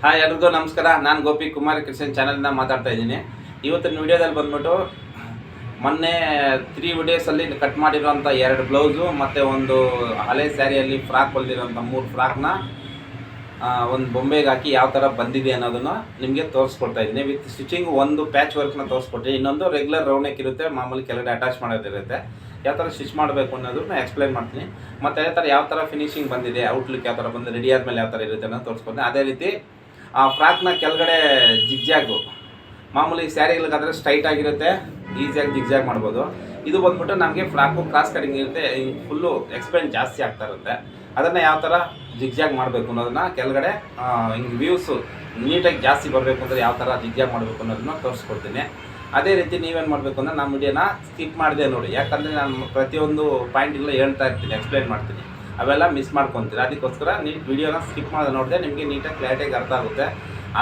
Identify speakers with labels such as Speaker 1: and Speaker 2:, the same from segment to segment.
Speaker 1: Hi ಎಲ್ರಿಗೂ ನಮಸ್ಕಾರ. ನಾನು ಗೋಪಿ ಕುಮಾರ್ ಕ್ರಿಶ್ಚಿಯನ್ ಚಾನಲ್ನ ಮಾತಾಡ್ತಾ ಇದ್ದೀನಿ. ಇವತ್ತಿನ ವಿಡಿಯೋದಲ್ಲಿ ಬಂದ್ಬಿಟ್ಟು ಮೊನ್ನೆ 3 ವಿಡಿಯೋಸಲ್ಲಿ ಕಟ್ ಮಾಡಿರೋಂಥ 2 ಬ್ಲೌಸು ಮತ್ತು ಒಂದು ಹಳೆ ಸ್ಯಾರಿಯಲ್ಲಿ ಫ್ರಾಕ್ ಹೊಲಿದಿರೋಂಥ 3 ಫ್ರಾಕ್ನ ಒಂದು ಬೊಂಬೆಗೆ ಹಾಕಿ ಯಾವ ಥರ ಬಂದಿದೆ ಅನ್ನೋದನ್ನು ನಿಮಗೆ ತೋರಿಸ್ಕೊಡ್ತಾ ಇದ್ದೀನಿ. ವಿತ್ ಸ್ಟಿಚಿಂಗ್ ಒಂದು ಪ್ಯಾಚ್ ವರ್ಕ್ನ ತೋರಿಸ್ಕೊಡ್ತೀನಿ, ಇನ್ನೊಂದು ರೆಗ್ಯುಲರ್ ರೌಂಡ್ ನೆಕ್ ಇರುತ್ತೆ, ಮಾಮೂಲಿ ಕೆಳಗಡೆ ಅಟ್ಯಾಚ್ ಮಾಡೋದಿರುತ್ತೆ. ಯಾವ ಥರ ಸ್ಟಿಚ್ ಮಾಡಬೇಕು ಅನ್ನೋದನ್ನ ಎಕ್ಸ್ಪ್ಲೈನ್ ಮಾಡ್ತೀನಿ. ಮತ್ತು ಅದೇ ಥರ ಯಾವ ಥರ ಫಿನಿಶಿಂಗ್ ಬಂದಿದೆ, ಔಟ್ಲುಕ್ ಯಾವ ಥರ ಬಂದು ರೆಡಿ ಆದಮೇಲೆ ಯಾವ ಥರ ಇರುತ್ತೆ ಅನ್ನೋದು ತೋರಿಸ್ಕೊಡ್ತೀನಿ. ಅದೇ ರೀತಿ ಆ ಫ್ರಾಕ್ನ ಕೆಳಗಡೆ ಜಿಗ್ಜಾಗು, ಮಾಮೂಲಿ ಸ್ಯಾರಿಗಳಿಗಾದರೆ ಸ್ಟ್ರೈಟ್ ಆಗಿರುತ್ತೆ, ಈಸಿಯಾಗಿ ಜಿಗ್ಜಾಗ್ ಮಾಡ್ಬೋದು. ಇದು ಬಂದ್ಬಿಟ್ಟು ನಮಗೆ ಫ್ರಾಕು ಕ್ರಾಸ್ ಕಟಿಂಗ್ ಇರುತ್ತೆ, ಫುಲ್ಲು ಎಕ್ಸ್ಪೆನ್ಸ್ ಜಾಸ್ತಿ ಆಗ್ತಾ ಇರುತ್ತೆ. ಅದನ್ನು ಯಾವ ಥರ ಜಿಗ್ಜಾಗ್ ಮಾಡಬೇಕು ಅನ್ನೋದನ್ನು ಕೆಳಗಡೆ ಹಿಂಗೆ ವ್ಯೂಸು ನೀಟಾಗಿ ಜಾಸ್ತಿ ಬರಬೇಕು ಅಂದರೆ ಯಾವ ಥರ ಜಿಗ್ಜಾಗ್ ಮಾಡಬೇಕು ಅನ್ನೋದನ್ನು ತೋರಿಸ್ಕೊಡ್ತೀನಿ. ಅದೇ ರೀತಿ ನೀವೇನು ಮಾಡಬೇಕು ಅಂದರೆ ನಮ್ಮ ವಿಡಿಯೋನ ಸ್ಕಿಪ್ ಮಾಡಿದೆ ನೋಡಿ, ಯಾಕಂದರೆ ನಾನು ಪ್ರತಿಯೊಂದು ಪಾಯಿಂಟ್ಗೆಲ್ಲ ಹೇಳ್ತಾ ಇರ್ತೀನಿ, ಎಕ್ಸ್ಪ್ಲೈನ್ ಮಾಡ್ತೀನಿ, ಅವೆಲ್ಲ ಮಿಸ್ ಮಾಡ್ಕೊತೀರ. ಅದಕ್ಕೋಸ್ಕರ ನೀವು ವಿಡಿಯೋನ ಸ್ಕಿಪ್ ಮಾಡಿ ನೋಡಿದೆ ನಿಮಗೆ ನೀಟಾಗಿ ಕ್ಲಾರಿಟಿಯಾಗಿ ಅರ್ಥ ಆಗುತ್ತೆ.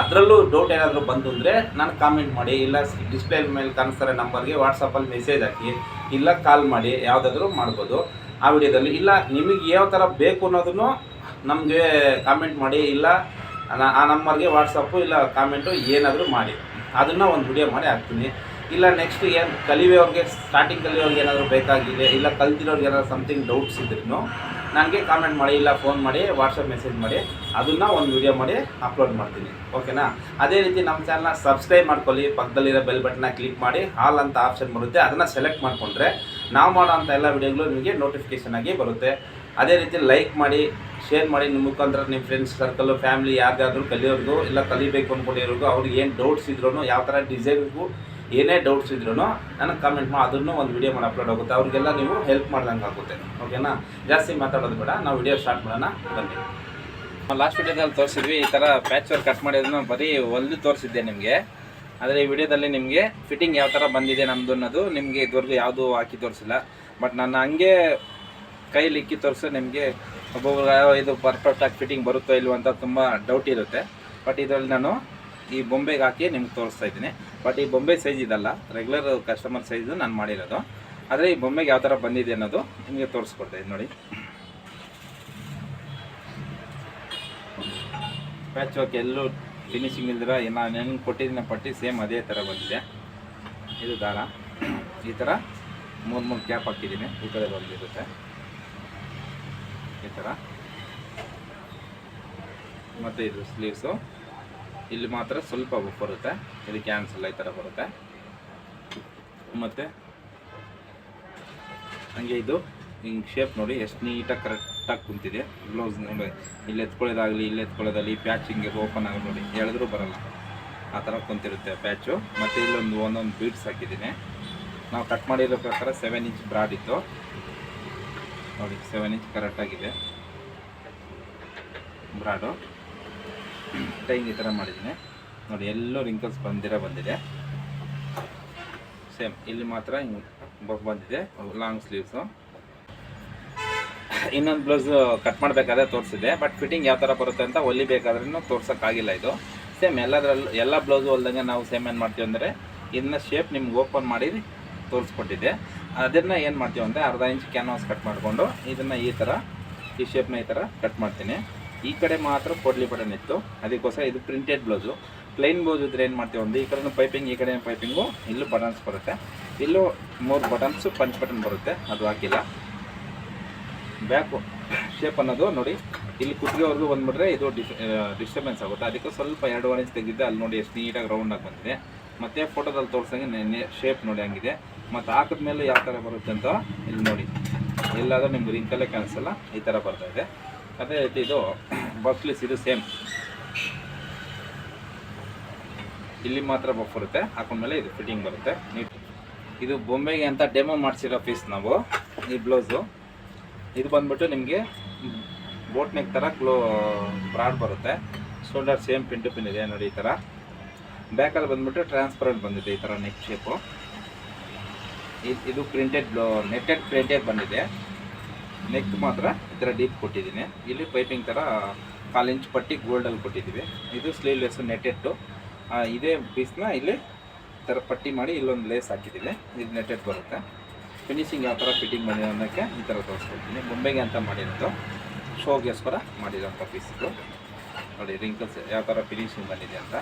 Speaker 1: ಅದರಲ್ಲೂ ಡೌಟ್ ಏನಾದರೂ ಬಂತು ಅಂದರೆ ನಾನು ಕಾಮೆಂಟ್ ಮಾಡಿ, ಇಲ್ಲ ಡಿಸ್ಪ್ಲೇ ಮೇಲೆ ಕಾಣಿಸ್ತಾರೆ ನಂಬರ್ಗೆ ವಾಟ್ಸಪ್ಪಲ್ಲಿ ಮೆಸೇಜ್ ಹಾಕಿ, ಇಲ್ಲ ಕಾಲ್ ಮಾಡಿ, ಯಾವುದಾದ್ರೂ ಮಾಡ್ಬೋದು ಆ ವಿಡಿಯೋದಲ್ಲಿ. ಇಲ್ಲ ನಿಮಗೆ ಯಾವ ಥರ ಬೇಕು ಅನ್ನೋದನ್ನು ನಮಗೆ ಕಾಮೆಂಟ್ ಮಾಡಿ, ಇಲ್ಲ ಆ ನಂಬರ್ಗೆ ವಾಟ್ಸಪ್ಪು ಇಲ್ಲ ಕಾಮೆಂಟು ಏನಾದರೂ ಮಾಡಿ, ಅದನ್ನು ಒಂದು ವಿಡಿಯೋ ಮಾಡಿ ಹಾಕ್ತೀನಿ. ಇಲ್ಲ ನೆಕ್ಸ್ಟ್ ಏನು ಕಲಿಯೋರಿಗೆ, ಸ್ಟಾರ್ಟಿಂಗ್ ಕಲಿಯೋರಿಗೆ ಏನಾದರೂ ಬೇಕಾಗಿದೆ, ಇಲ್ಲ ಕಲ್ತಿರೋರಿಗೆ ಏನಾದರೂ ಸಮಥಿಂಗ್ ಡೌಟ್ಸ್ ಇದ್ರೂ ನನಗೆ ಕಾಮೆಂಟ್ ಮಾಡಿ, ಇಲ್ಲ ಫೋನ್ ಮಾಡಿ, ವಾಟ್ಸಪ್ ಮೆಸೇಜ್ ಮಾಡಿ, ಅದನ್ನು ಒಂದು ವಿಡಿಯೋ ಮಾಡಿ ಅಪ್ಲೋಡ್ ಮಾಡ್ತೀನಿ. ಓಕೆನಾ? ಅದೇ ರೀತಿ ನಮ್ಮ ಚಾನಲ್ನ ಸಬ್ಸ್ಕ್ರೈಬ್ ಮಾಡ್ಕೊಳ್ಳಿ, ಪಕ್ಕದಲ್ಲಿರೋ ಬೆಲ್ ಬಟನ್ನ ಕ್ಲಿಕ್ ಮಾಡಿ ಆಲ್ ಅಂತ ಆಪ್ಷನ್ ಬರುತ್ತೆ, ಅದನ್ನು ಸೆಲೆಕ್ಟ್ ಮಾಡಿಕೊಂಡ್ರೆ ನಾವು ಮಾಡೋ ಅಂಥ ಎಲ್ಲ ವಿಡಿಯೋಗಳು ನಿಮಗೆ ನೋಟಿಫಿಕೇಷನ್ ಆಗಿ ಬರುತ್ತೆ. ಅದೇ ರೀತಿ ಲೈಕ್ ಮಾಡಿ, ಶೇರ್ ಮಾಡಿ, ನಿಮ್ಮ ಮುಖಾಂತರ ನಿಮ್ಮ ಫ್ರೆಂಡ್ಸ್ ಸರ್ಕಲ್ಲು, ಫ್ಯಾಮಿಲಿ ಯಾರಿಗಾದ್ರೂ ಕಲಿಯೋರ್ಗೂ ಇಲ್ಲ ಕಲಿಬೇಕು ಅಂದ್ಕೊಂಡಿರೋರ್ಗೂ, ಅವ್ರಿಗೆ ಏನು ಡೌಟ್ಸ್ ಇದ್ರೂ, ಯಾವ ಥರ ಡಿಸೈನ್ಗೂ ಏನೇ ಡೌಟ್ಸ್ ಇದ್ರೂ ನನಗೆ ಕಾಮೆಂಟ್ ಮಾಡಿ, ಅದನ್ನು ಒಂದು ವಿಡಿಯೋ ಮಾಡಿ ಅಪ್ಲೋಡ್ ಆಗುತ್ತೆ, ಅವ್ರಿಗೆಲ್ಲ ನೀವು ಹೆಲ್ಪ್ ಮಾಡ್ದಂಗೆ ಆಗುತ್ತೆ. ಓಕೆನಾ? ಜಾಸ್ತಿ ಮಾತಾಡೋದು ಬೇಡ, ನಾವು ವಿಡಿಯೋ ಸ್ಟಾರ್ಟ್ ಮಾಡೋಣ ಬನ್ನಿ. ಲಾಸ್ಟ್ ವಿಡಿಯೋದಲ್ಲಿ ತೋರಿಸಿದ್ವಿ ಈ ಥರ ಪ್ಯಾಚ್ ವರ್ಕ್ ಕಟ್ ಮಾಡಿರೋದನ್ನ ಬರೀ ಹೊಲಿದು ತೋರಿಸಿದ್ದೆ ನಿಮಗೆ. ಆದರೆ ಈ ವಿಡಿಯೋದಲ್ಲಿ ನಿಮಗೆ ಫಿಟ್ಟಿಂಗ್ ಯಾವ ಥರ ಬಂದಿದೆ ನಮ್ಮದು ಅನ್ನೋದು ನಿಮಗೆ ಇದುವರೆಗೂ ಯಾವುದೂ ಹಾಕಿ ತೋರಿಸಿಲ್ಲ. ಬಟ್ ನಾನು ಹಂಗೆ ಕೈಲಿ ಇಕ್ಕಿ ತೋರಿಸೋ ನಿಮಗೆ ಒಬ್ಬೊಬ್ಬರು ಇದು ಪರ್ಫೆಕ್ಟಾಗಿ ಫಿಟ್ಟಿಂಗ್ ಬರುತ್ತೋ ಇಲ್ವೋ ಅಂತ ತುಂಬ ಡೌಟ್ ಇರುತ್ತೆ. ಬಟ್ ಇದರಲ್ಲಿ ನಾನು ಈ ಬೊಂಬೆಗೆ ಹಾಕಿ ನಿಮ್ಗೆ ತೋರಿಸ್ತಾ ಇದ್ದೀನಿ. ಬಟ್ ಈ ಬೊಂಬೆ ಸೈಜ್ ಇದಲ್ಲ, ರೆಗ್ಯುಲರ್ ಕಸ್ಟಮರ್ ಸೈಜು ನಾನು ಮಾಡಿರೋದು. ಆದರೆ ಈ ಬೊಂಬೆಗೆ ಯಾವ ಥರ ಬಂದಿದೆ ಅನ್ನೋದು ನಿಮಗೆ ತೋರಿಸ್ಕೊಡ್ತಾ ಇದ್ದೀನಿ ನೋಡಿ. ಪ್ಯಾಚ್ ವರ್ಕ್ ಎಲ್ಲೂ ಫಿನಿಶಿಂಗ್ ಇಲ್ದಿರ ನಾನು ನೆನಪು ಕೊಟ್ಟಿದ್ದೀನಿ ಪಟ್ಟಿ ಸೇಮ್ ಅದೇ ಥರ ಬಂದಿದೆ. ಇದು ದಾರ ಈ ಥರ 3 ಕ್ಯಾಪ್ ಹಾಕಿದ್ದೀನಿ, ಈ ಕಡೆ ಬಂದಿರುತ್ತೆ ಈ ಥರ. ಮತ್ತು ಇದು ಸ್ಲೀವ್ಸು ಇಲ್ಲಿ ಮಾತ್ರ ಸ್ವಲ್ಪ ಬುಕ್ ಬರುತ್ತೆ, ಇದು ಕ್ಯಾನ್ಸಲ್ ಈ ಥರ ಬರುತ್ತೆ. ಮತ್ತು ಹಂಗೆ ಇದು ಹಿಂಗೆ ಶೇಪ್ ನೋಡಿ ಎಷ್ಟು ನೀಟಾಗಿ ಕರೆಕ್ಟಾಗಿ ಕುಂತಿದೆ. ಬ್ಲೌಸ್ ನೋಡಿ, ಇಲ್ಲಿ ಎತ್ಕೊಳ್ಳೋದಾಗಲಿ ಇಲ್ಲಿ ಎತ್ಕೊಳ್ಳೋದಾಗಲಿ, ಈ ಪ್ಯಾಚ್ ಹಿಂಗೆ ಓಪನ್ ಆಗಿ ನೋಡಿ ಹೇಳಿದ್ರೂ ಬರೋಲ್ಲ, ಆ ಥರ ಕುಂತಿರುತ್ತೆ ಪ್ಯಾಚು. ಮತ್ತು ಇಲ್ಲೊಂದು ಒಂದೊಂದು ಬೀಡ್ಸ್ ಹಾಕಿದ್ದೀನಿ. ನಾವು ಕಟ್ ಮಾಡಿರೋ ಪ್ರಕಾರ 7 ಇಂಚ್ ಬ್ರಾಡ್ ಇತ್ತು ನೋಡಿ, 7 ಇಂಚ್ ಕರೆಕ್ಟಾಗಿದೆ ಬ್ರಾಡು. ಟೈಂಗ್ ಈ ಥರ ಮಾಡಿದ್ದೀನಿ ನೋಡಿ, ಎಲ್ಲೂ ರಿಂಕಲ್ಸ್ ಬಂದಿದೆ. ಸೇಮ್ ಇಲ್ಲಿ ಮಾತ್ರ ಹಿಂಗೆ ಬಂದಿದೆ ಲಾಂಗ್ ಸ್ಲೀವ್ಸು. ಇನ್ನೊಂದು ಬ್ಲೌಸ್ ಕಟ್ ಮಾಡಬೇಕಾದ್ರೆ ತೋರಿಸಿದೆ, ಬಟ್ ಫಿಟ್ಟಿಂಗ್ ಯಾವ ಥರ ಬರುತ್ತೆ ಅಂತ ಹೊಲಿಬೇಕಾದ್ರೂ ತೋರ್ಸೋಕ್ಕಾಗಿಲ್ಲ. ಇದು ಸೇಮ್ ಎಲ್ಲ ಬ್ಲೌಸು ಹೊಲ್ದಂಗೆ ನಾವು ಸೇಮ್ ಏನು ಮಾಡ್ತೀವಿ ಅಂದರೆ, ಇದನ್ನ ಶೇಪ್ ನಿಮ್ಗೆ ಓಪನ್ ಮಾಡಿ ತೋರಿಸ್ಕೊಟ್ಟಿದ್ದೆ. ಅದನ್ನು ಏನು ಮಾಡ್ತೀವಿ ಅಂದರೆ ಅರ್ಧ ಇಂಚ್ ಕ್ಯಾನ್ವಾಸ್ ಕಟ್ ಮಾಡಿಕೊಂಡು ಇದನ್ನು ಈ ಥರ ಈ ಶೇಪ್ನ ಈ ಥರ ಕಟ್ ಮಾಡ್ತೀನಿ. ಈ ಕಡೆ ಮಾತ್ರ ಕೊಡ್ಲಿ ಬಟನ್ ಇತ್ತು, ಅದಕ್ಕೋಸ್ಕರ ಇದು ಪ್ರಿಂಟೆಡ್ ಬ್ಲೌಸು. ಪ್ಲೈನ್ ಬ್ಲೌಸ್ ಇದ್ರೆ ಏನು ಮಾಡ್ತೀವಿ ಅಂದರೆ ಈ ಕಡೆ ಪೈಪಿಂಗ್, ಈ ಕಡೆ ಪೈಪಿಂಗು, ಇಲ್ಲೂ ಬಟನ್ಸ್ ಬರುತ್ತೆ, ಇಲ್ಲೂ 3 ಬಟನ್ಸು ಪಂಚ್ ಬಟನ್ ಬರುತ್ತೆ, ಅದು ಹಾಕಿಲ್ಲ. ಬ್ಯಾಕು ಶೇಪ್ ಅನ್ನೋದು ನೋಡಿ, ಇಲ್ಲಿ ಕುತ್ತಿಗೆವರೆಗೂ ಬಂದುಬಿಟ್ರೆ ಇದು ಡಿಸ್ಟರ್ಬೆನ್ಸ್ ಆಗುತ್ತೆ, ಅದಕ್ಕೆ ಸ್ವಲ್ಪ 2.5 ಇಂಚ್ ತೆಗೆದಿದ್ದೆ. ಅಲ್ಲಿ ನೋಡಿ ಎಷ್ಟು ನೀಟಾಗಿ ರೌಂಡಾಗಿ ಬಂದಿದೆ. ಮತ್ತು ಫೋಟೋದಲ್ಲಿ ತೋರಿಸಂಗೆ ಶೇಪ್ ನೋಡಿ ಹಂಗಿದೆ. ಮತ್ತು ಹಾಕಿದ್ಮೇಲೆ ಯಾವ ಥರ ಬರುತ್ತೆ ಅಂತ ಇಲ್ಲಿ ನೋಡಿ, ಎಲ್ಲಾದರೂ ನಿಮ್ಗೆ ರಿಂಕಲ್ಲೇ ಕಾಣಿಸಲ್ಲ, ಈ ಥರ ಬರ್ತಾಯಿದೆ. ಅದೇ ರೀತಿ ಇದು ಬಫ್ಲೀಸ್, ಇದು ಸೇಮ್ ಇಲ್ಲಿ ಮಾತ್ರ ಬಫ್ ಬರುತ್ತೆ, ಹಾಕೊಂಡ್ಮೇಲೆ ಇದು ಫಿಟ್ಟಿಂಗ್ ಬರುತ್ತೆ ನೀಟ್. ಇದು ಬೊಂಬೆಗೆ ಅಂತ ಡೆಮೋ ಮಾಡಿಸಿರೋ ಪೀಸ್ ನಾವು. ಈ ಬ್ಲೌಸು ಇದು ಬಂದ್ಬಿಟ್ಟು ನಿಮಗೆ ಬೋಟ್ ನೆಕ್ ಥರ ಬ್ರಾಡ್ ಬರುತ್ತೆ, shoulder same pin to pin ಇದೆ ನೋಡಿ ಈ ಥರ. ಬ್ಯಾಕಲ್ಲಿ ಬಂದ್ಬಿಟ್ಟು ಟ್ರಾನ್ಸ್ಪರೆಂಟ್ ಬಂದಿದೆ ಈ ಥರ ನೆಕ್ ಶೇಪು. ಇದು ಪ್ರಿಂಟೆಡ್ ನೆಟ್ಟೆಡ್ ಪ್ರಿಂಟೆಡ್ ಬಂದಿದೆ. ನೆಕ್ ಮಾತ್ರ ಈ ಥರ ಡೀಪ್ ಕೊಟ್ಟಿದ್ದೀನಿ. ಇಲ್ಲಿ ಪೈಪಿಂಗ್ ಥರ 1/4 ಇಂಚ್ ಪಟ್ಟಿ ಗೋಲ್ಡಲ್ಲಿ ಕೊಟ್ಟಿದ್ದೀವಿ. ಇದು ಸ್ಲೀವ್ಲೆಸ್ಸು ನೆಟ್ಟೆಟ್ಟು. ಇದೇ ಪೀಸ್ನ ಇಲ್ಲಿ ಥರ ಪಟ್ಟಿ ಮಾಡಿ ಇಲ್ಲೊಂದು ಲೇಸ್ ಹಾಕಿದ್ದೀವಿ, ಇದು ನೆಟ್ಟೆಡ್ ಬರುತ್ತೆ. ಫಿನಿಶಿಂಗ್ ಯಾವ ಥರ ಫಿಟ್ಟಿಂಗ್ ಮಾಡಿರೋ ಅನ್ನೋಕ್ಕೆ ಈ ಥರ ತೋರಿಸ್ಕೊಡ್ತೀನಿ. ಬೊಂಬೆಗೆ ಅಂತ ಮಾಡಿರೋದು, ಶೋಗೋಸ್ಕರ ಮಾಡಿರೋಂಥ ಪೀಸ್ ಇದು ನೋಡಿ. ನೋಡಿ ರಿಂಕಲ್ಸ್ ಯಾವ ಥರ ಫಿನಿಶಿಂಗ್ ಬಂದಿದೆ ಅಂತ.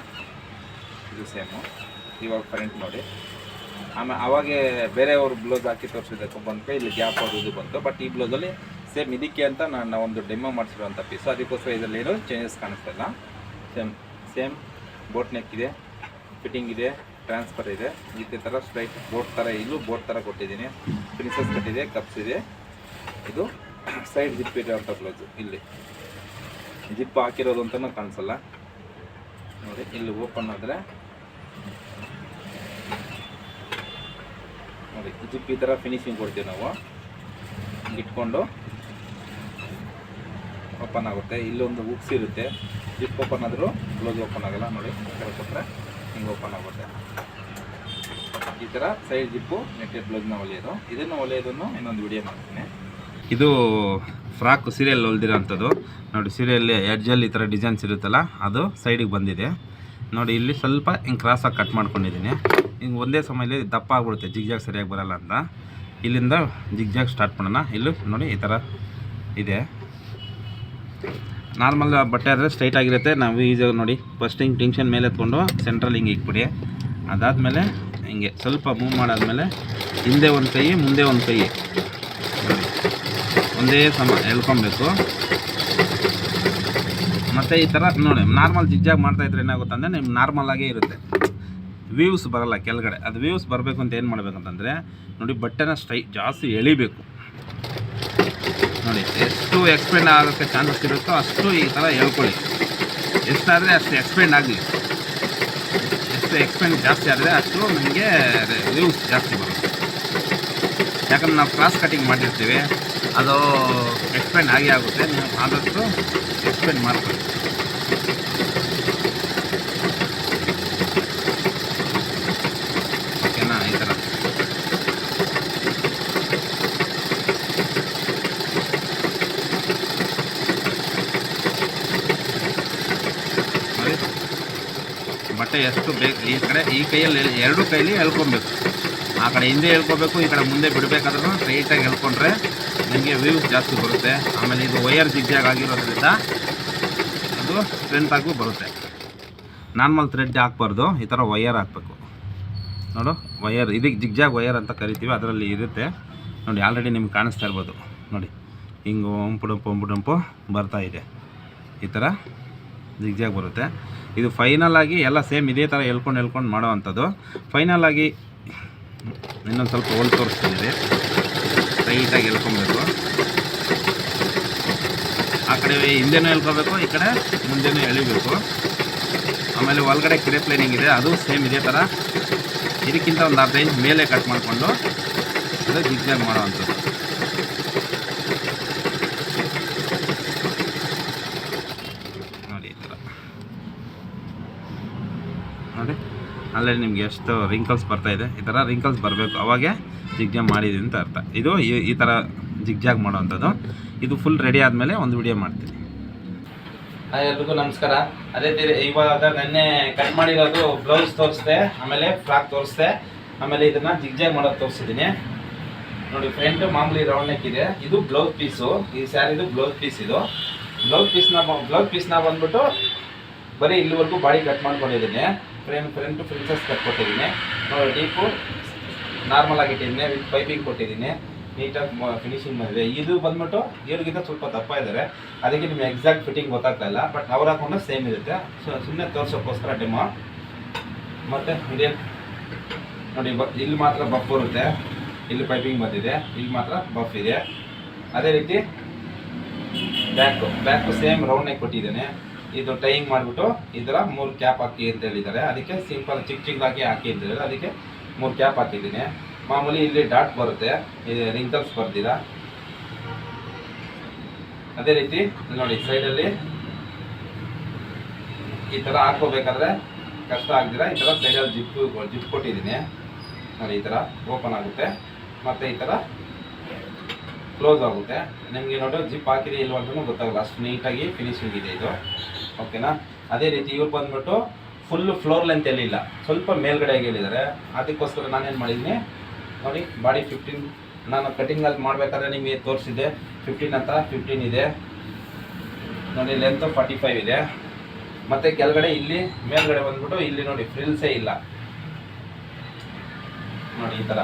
Speaker 1: ಇದು ಸೇಮು. ಇವಾಗ ಫ್ರಂಟ್ ನೋಡಿ. ಆಮೇಲೆ ಅವಾಗೆ ಬೇರೆಯವ್ರು ಬ್ಲೌಸ್ ಹಾಕಿ ತೋರಿಸಿದ್ದಕ್ಕೂ ಬಂತು, ಇಲ್ಲಿ ಗ್ಯಾಪ್ ಇದು ಬಂತು. ಬಟ್ ಈ ಬ್ಲೌಸಲ್ಲಿ ಸೇಮ್ ಇದಕ್ಕೆ ಅಂತ ನಾನು ಒಂದು ಡೆಮೋ ಮಾಡಿಸಿರುವಂಥ ಪೀಸು, ಅದಕ್ಕೋಸ್ಕರ ಇದರಲ್ಲಿ ಏನು ಚೇಂಜಸ್ ಕಾಣಿಸ್ತಾ ಇಲ್ಲ. ಸೇಮ್ ಬೋಟ್ ನೆಕ್ ಇದೆ, ಫಿಟ್ಟಿಂಗ್ ಇದೆ, ಟ್ರಾನ್ಸ್ಫರ್ ಇದೆ. ಇದೇ ಥರ ಸ್ಟ್ರೈಟ್ ಬೋಟ್ ಥರ, ಇಲ್ಲೂ ಬೋಟ್ ಥರ ಕೊಟ್ಟಿದ್ದೀನಿ. ಪ್ರಿನ್ಸಸ್ ಕಟ್ ಇದೆ, ಕಪ್ಸ್ ಇದೆ. ಇದು ಸೈಡ್ ಜಿಪ್ ಇರೋಂಥ ಬ್ಲೌಸು. ಇಲ್ಲಿ ಜಿಪ್ ಹಾಕಿರೋದು ಅಂತಲೂ ಕಾಣಿಸಲ್ಲ ನೋಡಿ. ಇಲ್ಲಿ ಓಪನ್ ಆದರೆ ನೋಡಿ ಜಿಪ್ ಈ ಥರ ಫಿನಿಶಿಂಗ್ ಕೊಡ್ತೀವಿ ನಾವು. ಇಟ್ಕೊಂಡು ಓಪನ್ ಆಗುತ್ತೆ. ಇಲ್ಲೊಂದು ಹುಕ್ಸ್ ಇರುತ್ತೆ. ಜಿಪ್ ಓಪನ್ ಆದರೂ ಬ್ಲೌಸ್ ಓಪನ್ ಆಗೋಲ್ಲ ನೋಡಿ. ಕೊಟ್ಟರೆ ಹಿಂಗೆ ಓಪನ್ ಆಗುತ್ತೆ. ಈ ಥರ ಸೈಡ್ ಜಿಪ್ಪು ನೆಟ್ಟೆಡ್ ಬ್ಲೌಸ್ನ ಹೊಲಿಯೋದು. ಇದನ್ನು ಹೊಲಿಯೋದನ್ನು ಇನ್ನೊಂದು ವಿಡಿಯೋ ಮಾಡ್ತೀನಿ. ಇದು ಫ್ರಾಕ್ ಸೀರಿಯಲ್ ಹೊಲ್ದಿರೋ ಅಂಥದ್ದು ನೋಡಿ. ಸೀರಿಯಲ್ಲಿ ಎಡ್ಜಲ್ಲಿ ಈ ಥರ ಡಿಸೈನ್ಸ್ ಇರುತ್ತಲ್ಲ, ಅದು ಸೈಡಿಗೆ ಬಂದಿದೆ ನೋಡಿ. ಇಲ್ಲಿ ಸ್ವಲ್ಪ ಹಿಂಗೆ ಕ್ರಾಸಾಗಿ ಕಟ್ ಮಾಡ್ಕೊಂಡಿದ್ದೀನಿ. ಹಿಂಗೆ ಒಂದೇ ಸಮಯದಲ್ಲಿ ದಪ್ಪ ಆಗ್ಬಿಡುತ್ತೆ, ಜಿಗ್ಜಾಗ್ ಸರಿಯಾಗಿ ಬರೋಲ್ಲ ಅಂತ. ಇಲ್ಲಿಂದ ಜಿಗ್ಜಾಗ್ ಸ್ಟಾರ್ಟ್ ಮಾಡೋಣ. ಇಲ್ಲೂ ನೋಡಿ ಈ ಥರ ಇದೆ. ನಾರ್ಮಲ್ ಬಟ್ಟೆ ಆದರೆ ಸ್ಟ್ರೈಟ್ ಆಗಿರುತ್ತೆ. ನಾವು ಈಜಾಗಿ ನೋಡಿ ಫಸ್ಟ್ ಹಿಂಗೆ ಟೆನ್ಷನ್ ಮೇಲೆ ಎತ್ಕೊಂಡು ಸೆಂಟ್ರಲ್ಲಿ ಹಿಂಗೆ ಇಕ್ಬಿಡಿ. ಅದಾದಮೇಲೆ ಹಿಂಗೆ ಸ್ವಲ್ಪ ಮೂವ್ ಮಾಡಾದ್ಮೇಲೆ ಹಿಂದೆ ಒಂದು ಕೈ ಮುಂದೆ ಒಂದು ಕೈ ಒಂದೇ ಸಮ ಎಳ್ಕೊಬೇಕು. ಮತ್ತು ಈ ಥರ ನೋಡಿ ನಾರ್ಮಲ್ ಜಿಗ್ಜಾಗ್ ಮಾಡ್ತಾಯಿದ್ರೆ ಏನಾಗುತ್ತೆ ಅಂದರೆ ನಿಮ್ಗೆ ನಾರ್ಮಲಾಗೇ ಇರುತ್ತೆ, ವ್ಯೂಸ್ ಬರೋಲ್ಲ ಕೆಳಗಡೆ. ಅದು ವ್ಯೂಸ್ ಬರಬೇಕು ಅಂತ ಏನು ಮಾಡಬೇಕಂತಂದರೆ ನೋಡಿ ಬಟ್ಟೆನ ಜಾಸ್ತಿ ಎಳಿಬೇಕು ನೋಡಿ. ಎಷ್ಟು ಎಕ್ಸ್ಪೆಂಡ್ ಆಗೋಕ್ಕೆ ಚಾನ್ಸಸ್ ಇರುತ್ತೋ ಅಷ್ಟು ಈ ಥರ ಹೇಳ್ಕೊಳ್ಳಿ. ಎಷ್ಟಾದರೆ ಅಷ್ಟು ಎಕ್ಸ್ಪೆಂಡ್ ಆಗಲಿ. ಎಷ್ಟು ಎಕ್ಸ್ಪೆಂಡ್ ಜಾಸ್ತಿ ಆದರೆ ಅಷ್ಟು ನಿಮಗೆ ವ್ಯೂಸ್ ಜಾಸ್ತಿ ಬರುತ್ತೆ. ಯಾಕಂದ್ರೆ ನಾವು ಕ್ರಾಸ್ ಕಟಿಂಗ್ ಮಾಡಿರ್ತೀವಿ, ಅದು ಎಕ್ಸ್ಪೆಂಡ್ ಆಗೇ ಆಗುತ್ತೆ. ನೀವು ಆದಷ್ಟು ಎಕ್ಸ್ಪೆಂಡ್ ಮಾಡ್ಕೊಳ್ಳಿ. ಓಕೆನಾ? ಈ ಥರ ಬಟ್ಟೆ ಎಷ್ಟು ಬೇಕು ಈ ಕಡೆ ಈ ಕೈಯಲ್ಲಿ ಎರಡೂ ಕೈಲಿ ಎಳ್ಕೊಬೇಕು. ಆ ಕಡೆ ಹಿಂದೆ ಎಳ್ಕೊಬೇಕು, ಈ ಕಡೆ ಮುಂದೆ ಬಿಡಬೇಕಾದ್ರೂ ಸ್ಟ್ರೈಟಾಗಿ ಎಳ್ಕೊಂಡ್ರೆ ನಿಮಗೆ ವ್ಯೂಸ್ ಜಾಸ್ತಿ ಬರುತ್ತೆ. ಆಮೇಲೆ ಇದು ವಯರ್ ಜಿಗ್ಜಾಗ್ ಆಗಿರೋದ್ರಿಂದ ಅದು ಸ್ಟ್ರೆಂತಾಗೂ ಬರುತ್ತೆ. ನಾರ್ಮಲ್ ಥ್ರೆಡ್ ಹಾಕ್ಬಾರ್ದು, ಈ ಥರ ವಯರ್ ಹಾಕಬೇಕು ನೋಡು. ವಯರ್ ಇದಕ್ಕೆ ಜಿಗ್ಜಾಗ್ ವಯರ್ ಅಂತ ಕರಿತೀವಿ, ಅದರಲ್ಲಿ ಇರುತ್ತೆ ನೋಡಿ. ಆಲ್ರೆಡಿ ನಿಮ್ಗೆ ಕಾಣಿಸ್ತಾ ಇರ್ಬೋದು ನೋಡಿ. ಹಿಂಗೆ ಒಂಪುಡಂಪು ಬರ್ತಾ ಇದೆ. ಈ ಥರ ಜಿಗ್ಜಾಗ್ ಬರುತ್ತೆ. ಇದು ಫೈನಲ್ ಆಗಿ ಎಲ್ಲ ಸೇಮ್ ಇದೇ ಥರ ಎಳ್ಕೊಂಡು ಮಾಡೋ ಅಂಥದ್ದು. ಫೈನಲ್ ಆಗಿ ಇನ್ನೊಂದು ಸ್ವಲ್ಪ ಹೋಲ್ ತೋರಿಸ್ತಿದೆ. ಟೈಟಾಗಿ ಎಳ್ಕೊಬೇಕು. ಆ ಕಡೆ ಹಿಂದೆನೂ ಎಳ್ಕೊಬೇಕು, ಈ ಕಡೆ ಮುಂದೆನೂ ಎಳಿಬೇಕು. ಆಮೇಲೆ ಒಳಗಡೆ ಕ್ರೇಪ್ ಲೈನಿಂಗ್ ಇದೆ, ಅದು ಸೇಮ್ ಇದೇ ಥರ. ಇದಕ್ಕಿಂತ ಒಂದು ಅರ್ಧ ಇಂಚ್ ಮೇಲೆ ಕಟ್ ಮಾಡಿಕೊಂಡು ಅದು ಜಿಗ್ಜಾಗ್ ಮಾಡೋ ಅಂಥದ್ದು. ನೋಡಿ ಈ ಥರ ನೋಡಿ. ಅಲ್ಲೇ ನಿಮಗೆ ಎಷ್ಟು ರಿಂಕಲ್ಸ್ ಬರ್ತಾಯಿದೆ. ಈ ಥರ ರಿಂಕಲ್ಸ್ ಬರಬೇಕು, ಅವಾಗೆ ಜಿಗ್ಜಾಗ್ ಮಾಡಿದ್ದೀನಿ ಅಂತ ಅರ್ಥ. ಇದು ಈ ಥರ ಜಿಗ್ಜಾಗ್ ಮಾಡೋವಂಥದ್ದು. ಇದು ಫುಲ್ ರೆಡಿ ಆದಮೇಲೆ ಒಂದು ವಿಡಿಯೋ ಮಾಡ್ತೀನಿ. ಎಲ್ರಿಗೂ ನಮಸ್ಕಾರ. ಅದೇ ಇವಾಗ ನೆನ್ನೆ ಕಟ್ ಮಾಡಿರೋದು ಬ್ಲೌಸ್ ತೋರಿಸ್ದೆ, ಆಮೇಲೆ ಫ್ರಾಕ್ ತೋರಿಸ್ದೆ, ಆಮೇಲೆ ಇದನ್ನು ಜಿಗ್ಜಾಗ್ ಮಾಡೋದು ತೋರಿಸಿದ್ದೀನಿ ನೋಡಿ. ಫ್ರಂಟ್ ಮಾಮೂಲಿ ರೌಂಡ್ ನೆಕ್ ಇದೆ. ಇದು ಬ್ಲೌಸ್ ಪೀಸು, ಈ ಸ್ಯಾರಿದು ಬ್ಲೌಸ್ ಪೀಸ್. ಇದು ಬ್ಲೌಸ್ ಪೀಸ್ನ ಬಂದ್ಬಿಟ್ಟು ಬರೀ ಇಲ್ಲಿವರೆಗೂ ಬಾಡಿ ಕಟ್ ಮಾಡ್ಕೊಂಡಿದ್ದೀನಿ. ಫ್ರಂಟ್ ಪ್ರಿನ್ಸಸ್ ಕಟ್ ಕೊಟ್ಟಿದ್ದೀನಿ ನೋಡಿ. ಡೀಪು ನಾರ್ಮಲ್ ಆಗಿಟ್ಟಿದ್ದೀನಿ, ವಿತ್ ಪೈಪಿಂಗ್ ಕೊಟ್ಟಿದ್ದೀನಿ. ನೀಟಾಗಿ ಫಿನಿಶಿಂಗ್ ಬಂದಿದೆ. ಇದು ಬಂದ್ಬಿಟ್ಟು ಇವ್ರಿಗಿಂತ ಸ್ವಲ್ಪ ದಪ್ಪ ಇದ್ದಾರೆ, ಅದಕ್ಕೆ ನಿಮ್ಗೆ ಎಕ್ಸಾಕ್ಟ್ ಫಿಟ್ಟಿಂಗ್ ಗೊತ್ತಾಗ್ತಾ ಇಲ್ಲ. ಬಟ್ ಅವ್ರು ಹಾಕೊಂಡು ಸೇಮ್ ಇರುತ್ತೆ. ಸುಮ್ಮನೆ ತೋರ್ಸೋಕ್ಕೋಸ್ಕರ ಡೆಮೋ. ಮತ್ತು ಇದೇ ನೋಡಿ, ಇಲ್ಲಿ ಮಾತ್ರ ಬಫ್ ಬರುತ್ತೆ, ಇಲ್ಲಿ ಪೈಪಿಂಗ್ ಬಂದಿದೆ, ಇಲ್ಲಿ ಮಾತ್ರ ಬಫ್ ಇದೆ. ಅದೇ ರೀತಿ ಬ್ಯಾಕು ಸೇಮ್ ರೌಂಡ್ ನೆಕ್ ಕೊಟ್ಟಿದ್ದೇನೆ. ಇದು ಟೈಯಿಂಗ್ ಮಾಡಿಬಿಟ್ಟು ಈ ಥರ 3 ಕ್ಯಾಪ್ ಹಾಕಿ ಅಂತ ಹೇಳಿದ್ದಾರೆ. ಅದಕ್ಕೆ ಸಿಂಪಲ್ ಚಿಕ್ಕದಾಗಿ ಹಾಕಿ ಅಂತ ಹೇಳಿದ್ರೆ ಅದಕ್ಕೆ 3 ಕ್ಯಾಪ್ ಹಾಕಿದ್ದೀನಿ. ಮಾಮೂಲಿ ಇಲ್ಲಿ ಡಾಟ್ ಬರುತ್ತೆ, ಇದು ರಿಂಕಲ್ಸ್ ಬರ್ದಿರ. ಅದೇ ರೀತಿ ನೋಡಿ ಸೈಡಲ್ಲಿ ಈ ಥರ ಹಾಕ್ಕೋಬೇಕಾದ್ರೆ ಕಷ್ಟ ಆಗ್ದಿರ ಈ ಥರ ಸೈಡಲ್ಲಿ ಜಿಪ್ ಕೊಟ್ಟಿದ್ದೀನಿ ನೋಡಿ. ಈ ಥರ ಓಪನ್ ಆಗುತ್ತೆ, ಮತ್ತು ಈ ಥರ ಕ್ಲೋಸ್ ಆಗುತ್ತೆ. ನಿಮಗೆ ನೋಡಿ ಜಿಪ್ ಹಾಕಿದೆ ಇಲ್ವ ಅಂತಲೂ ಗೊತ್ತಾಗಲ್ಲ, ಅಷ್ಟು ನೀಟಾಗಿ ಫಿನಿಶಿಂಗ್ ಇದೆ ಇದು. ಓಕೆನಾ? ಅದೇ ರೀತಿ ಇವ್ರು ಬಂದ್ಬಿಟ್ಟು ಫುಲ್ಲು ಫ್ಲೋರ್ ಲೆಂತ್ ಎಲ್ಲಿಲ್ಲ, ಸ್ವಲ್ಪ ಮೇಲ್ಗಡೆಗೆ ಹೇಳಿದ್ದಾರೆ. ಅದಕ್ಕೋಸ್ಕರ ನಾನೇನು ಮಾಡಿದ್ದೀನಿ ನೋಡಿ, ಬಾಡಿ 15 ನಾನು ಕಟಿಂಗಲ್ಲಿ ಮಾಡಬೇಕಾದ್ರೆ ನಿಮಗೆ ತೋರಿಸಿದ್ದೆ 15 ಅಂತ. 15 ಇದೆ ನೋಡಿ. ಲೆಂತು 45 ಇದೆ. ಮತ್ತೆ ಕೆಳಗಡೆ ಇಲ್ಲಿ ಮೇಲ್ಗಡೆ ಬಂದ್ಬಿಟ್ಟು ಇಲ್ಲಿ ನೋಡಿ ಫ್ರಿಲ್ಸೇ ಇಲ್ಲ ನೋಡಿ ಈ ತರ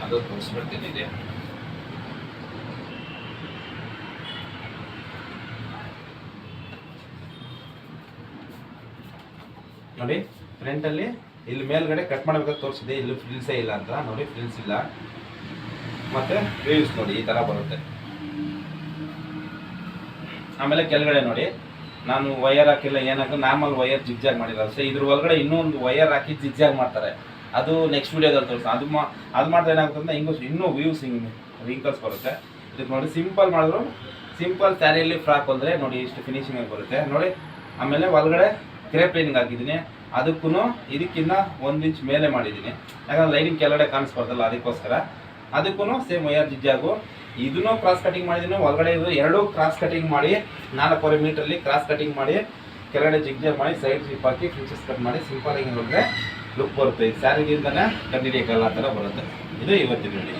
Speaker 1: ಅದು ತೋರಿಸ್ಬಿಡ್ತೀನಿ ಇದೆ ನೋಡಿ ಫ್ರಂಟ್ ಅಲ್ಲಿ ಇಲ್ಲಿ ಮೇಲ್ಗಡೆ ಕಟ್ ಮಾಡಬೇಕಾದ್ರೆ ತೋರಿಸಿದೆ ಇಲ್ಲಿ ಫ್ರಿಲ್ಸೇ ಇಲ್ಲ ಅಂತ ನೋಡಿ ಫ್ರಿಲ್ಸ್ ಇಲ್ಲ ಮತ್ತೆ ವೇವ್ಸ್ ನೋಡಿ ಈ ತರ ಬರುತ್ತೆ ಆಮೇಲೆ ಕೆಳಗಡೆ ನೋಡಿ ನಾನು ವೈರ್ ಹಾಕಿಲ್ಲ ಏನಾಗ ನಾರ್ಮಲ್ ವೈರ್ ಜಿಗ್ಜಾಗ್ ಮಾಡಿರಲ್ಲ ಸೊ ಇದ್ರ ಒಳಗಡೆ ಇನ್ನೊಂದು ವೈರ್ ಹಾಕಿ ಜಿಗ್ಜಾಗ್ ಮಾಡ್ತಾರೆ ಅದು ನೆಕ್ಸ್ಟ್ ವಿಡಿಯೋದಲ್ಲಿ ತೋರಿಸ ಅದು ಮಾಡಿದ್ರೆ ಏನಾಗುತ್ತೆ ಅಂದ್ರೆ ಇನ್ನೂ ವ್ಯೂಸ್ ಹಿಂಗೆ ರಿಂಕಲ್ಸ್ ಬರುತ್ತೆ ಇದಕ್ಕೆ ನೋಡಿ ಸಿಂಪಲ್ ಮಾಡಿದ್ರು ಸಿಂಪಲ್ ಸ್ಯಾರಿಯಲ್ಲಿ ಫ್ರಾಕ್ ಹೊಲಿದ್ರೆ ನೋಡಿ ಇಷ್ಟು ಫಿನಿಶಿಂಗ್ ಆಗಿ ಬರುತ್ತೆ ನೋಡಿ ಆಮೇಲೆ ಒಳಗಡೆ ಕ್ರೇಪ್ ಲೈನಿಂಗ್ ಹಾಕಿದ್ದೀನಿ ಅದಕ್ಕೂ ಇದಕ್ಕಿಂತ 1 ಇಂಚ್ ಮೇಲೆ ಮಾಡಿದ್ದೀನಿ ಯಾಕಂದ್ರೆ ಲೈನಿಂಗ್ ಕೆಳಗಡೆ ಕಾಣಿಸ್ಬಾರ್ದಲ್ಲ ಅದಕ್ಕೋಸ್ಕರ ಅದಕ್ಕೂ ಸೇಮ್ ವೈರ್ ಜಿಗ್ಜಾಗು ಇದನ್ನು ಕ್ರಾಸ್ ಕಟಿಂಗ್ ಮಾಡಿದ್ದೀನಿ ಒಳಗಡೆ ಇದು ಎರಡೂ ಕ್ರಾಸ್ ಕಟಿಂಗ್ ಮಾಡಿ 4.5 ಮೀಟರ್ಲಿ ಕ್ರಾಸ್ ಕಟಿಂಗ್ ಮಾಡಿ ಕೆಳಗಡೆ ಜಿಗ್ಜಾಗ್ ಮಾಡಿ ಸೈಡ್ ಜಿಪ್ ಹಾಕಿ ಫಿಂಚಸ್ ಕಟ್ ಮಾಡಿ ಸಿಂಪಲ್ ಆಗಿ ನೋಡಿದ್ರೆ ಲುಕ್ ಬರುತ್ತೆ ಈ ಸ್ಯಾರಿಗಿಂತನೇ ಕಂಡಿಡಿಯೋಕ್ಕಲ್ಲ ಆ ಥರ ಬರುತ್ತೆ ಇದು ಇವತ್ತಿನ ವಿಡಿಯೋ